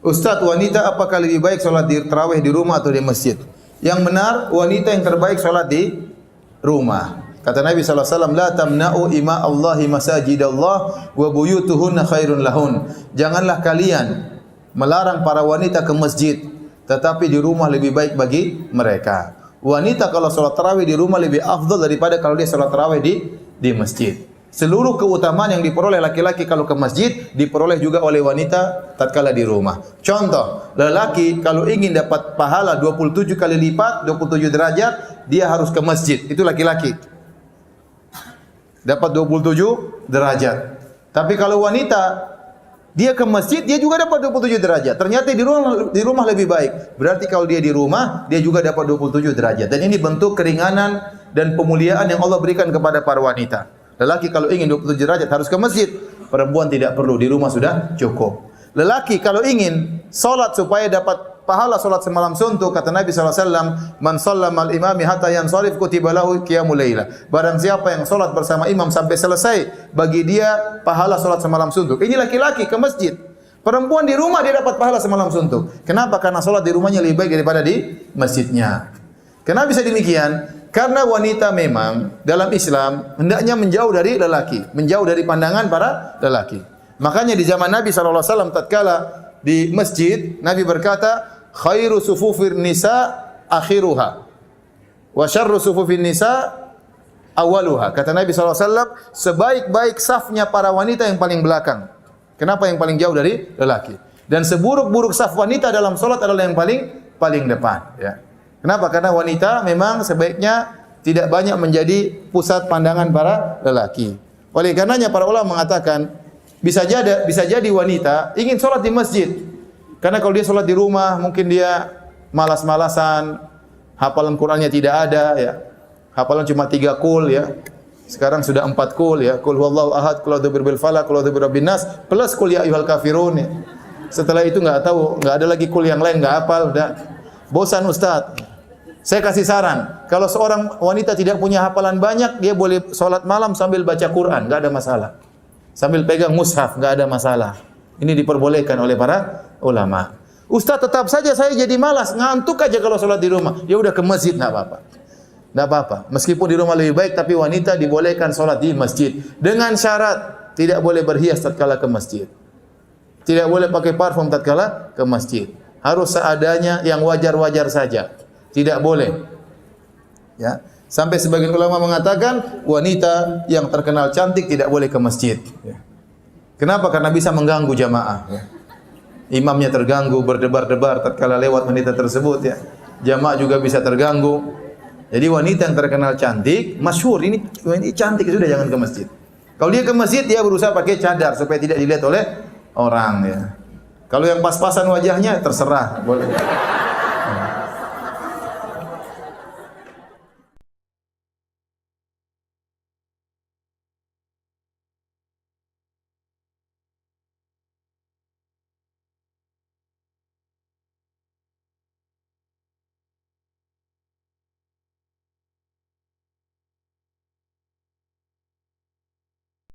Ustaz, wanita apakah lebih baik sholat di tarawih di rumah atau di masjid? Yang benar, wanita yang terbaik sholat di rumah. Kata Nabi SAW, la tamna'u ima Allahi masajidallah wa buyutuhunna khairun lahun. Janganlah kalian melarang para wanita ke masjid, tetapi di rumah lebih baik bagi mereka. Wanita kalau sholat tarawih di rumah lebih afdal daripada kalau dia sholat tarawih di masjid. Seluruh keutamaan yang diperoleh laki-laki kalau ke masjid diperoleh juga oleh wanita tatkala di rumah. Contoh, lelaki kalau ingin dapat pahala 27 kali lipat, 27 derajat, dia harus ke masjid. Itu laki-laki. Dapat 27 derajat. Tapi kalau wanita dia ke masjid, dia juga dapat 27 derajat. Ternyata di rumah lebih baik. Berarti kalau dia di rumah, dia juga dapat 27 derajat. Dan ini bentuk keringanan dan pemuliaan yang Allah berikan kepada para wanita. Lelaki kalau ingin 27 derajat harus ke masjid. Perempuan tidak perlu, di rumah sudah cukup. Lelaki kalau ingin salat supaya dapat pahala salat semalam suntuk, kata Nabi SAW, man shallama al-imami hatta yansarif kutiba lahu qiyamul lailah. Barang siapa yang salat bersama imam sampai selesai, bagi dia pahala salat semalam suntuk. Ini laki-laki ke masjid. Perempuan di rumah dia dapat pahala semalam suntuk. Kenapa? Karena salat di rumahnya lebih baik daripada di masjidnya. Kenapa bisa demikian? Karena wanita memang dalam Islam hendaknya menjauh dari lelaki, menjauh dari pandangan para lelaki. Makanya di zaman Nabi SAW tatkala di masjid, Nabi berkata, khairu sufufir nisa akhiruha wa syarru sufufin nisa awaluha. Kata Nabi SAW, sebaik-baik safnya para wanita yang paling belakang. Kenapa yang paling jauh dari lelaki? Dan seburuk-buruk saf wanita dalam salat adalah yang paling depan, ya. Kenapa? Karena wanita memang sebaiknya tidak banyak menjadi pusat pandangan para lelaki. Oleh karenanya para ulama mengatakan bisa jadi wanita ingin sholat di masjid. Karena kalau dia sholat di rumah mungkin dia malas-malasan, hafalan Qur'annya tidak ada, ya. Hafalan cuma 3 qul, ya. Sekarang sudah 4 qul, ya. Qul huwallahu ahad, qul a'udzu birabbil falaq, qul a'udzu birabbin nas, plus qul ya ayyuhal kafirun, ya. Setelah itu enggak ada lagi qul yang lain, enggak hafal, udah bosan Ustaz. Saya kasih saran, kalau seorang wanita tidak punya hafalan banyak, dia boleh sholat malam sambil baca Quran, nggak ada masalah. Sambil pegang mushaf, nggak ada masalah. Ini diperbolehkan oleh para ulama. Ustaz, tetap saja saya jadi malas, ngantuk aja kalau sholat di rumah. Ya udah ke masjid, nggak apa-apa. Nggak apa-apa. Meskipun di rumah lebih baik, tapi wanita dibolehkan sholat di masjid. Dengan syarat, tidak boleh berhias tatkala ke masjid. Tidak boleh pakai parfum tatkala ke masjid. Harus seadanya, yang wajar-wajar saja. Tidak boleh. Ya. Sampai sebagian ulama mengatakan wanita yang terkenal cantik tidak boleh ke masjid. Ya. Kenapa? Karena bisa mengganggu jamaah. Ya. Imamnya terganggu, berdebar-debar tatkala lewat wanita tersebut. Ya. Jamaah juga bisa terganggu. Jadi wanita yang terkenal cantik, masyhur ini cantik, sudah jangan ke masjid. Kalau dia ke masjid, dia berusaha pakai cadar supaya tidak dilihat oleh orang. Ya. Kalau yang pas-pasan wajahnya terserah. Boleh.